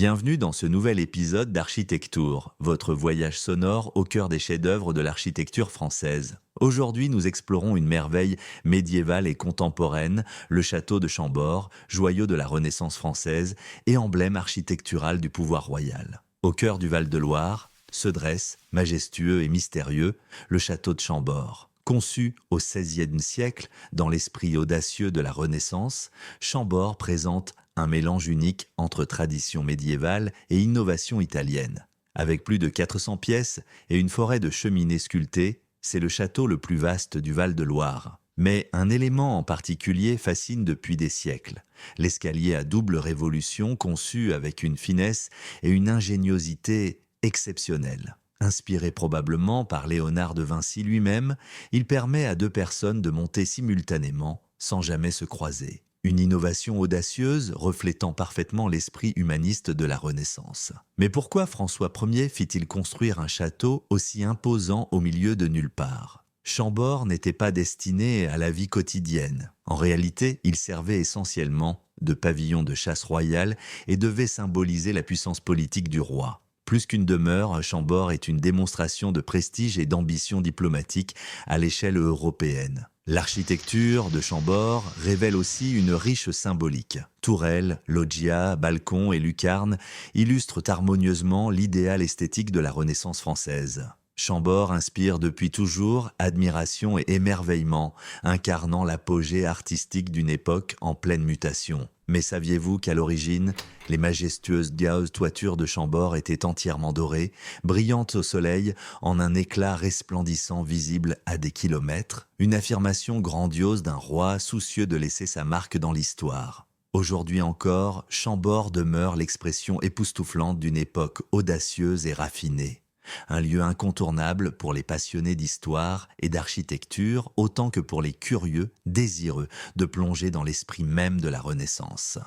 Bienvenue dans ce nouvel épisode d'Architecture, votre voyage sonore au cœur des chefs-d'œuvre de l'architecture française. Aujourd'hui, nous explorons une merveille médiévale et contemporaine, le château de Chambord, joyau de la Renaissance française et emblème architectural du pouvoir royal. Au cœur du Val-de-Loire, se dresse, majestueux et mystérieux, le château de Chambord. Conçu au XVIe siècle, dans l'esprit audacieux de la Renaissance, Chambord présente un mélange unique entre tradition médiévale et innovation italienne. Avec plus de 400 pièces et une forêt de cheminées sculptées, c'est le château le plus vaste du Val-de-Loire. Mais un élément en particulier fascine depuis des siècles. L'escalier à double révolution conçu avec une finesse et une ingéniosité exceptionnelles. Inspiré probablement par Léonard de Vinci lui-même, il permet à deux personnes de monter simultanément, sans jamais se croiser. Une innovation audacieuse reflétant parfaitement l'esprit humaniste de la Renaissance. Mais pourquoi François Ier fit-il construire un château aussi imposant au milieu de nulle part ? Chambord n'était pas destiné à la vie quotidienne. En réalité, il servait essentiellement de pavillon de chasse royale et devait symboliser la puissance politique du roi. Plus qu'une demeure, Chambord est une démonstration de prestige et d'ambition diplomatique à l'échelle européenne. L'architecture de Chambord révèle aussi une riche symbolique. Tourelles, loggias, balcons et lucarnes illustrent harmonieusement l'idéal esthétique de la Renaissance française. Chambord inspire depuis toujours admiration et émerveillement, incarnant l'apogée artistique d'une époque en pleine mutation. Mais saviez-vous qu'à l'origine, les majestueuses toitures de Chambord étaient entièrement dorées, brillantes au soleil, en un éclat resplendissant visible à des kilomètres, une affirmation grandiose d'un roi soucieux de laisser sa marque dans l'histoire. Aujourd'hui encore, Chambord demeure l'expression époustouflante d'une époque audacieuse et raffinée. Un lieu incontournable pour les passionnés d'histoire et d'architecture, autant que pour les curieux, désireux de plonger dans l'esprit même de la Renaissance.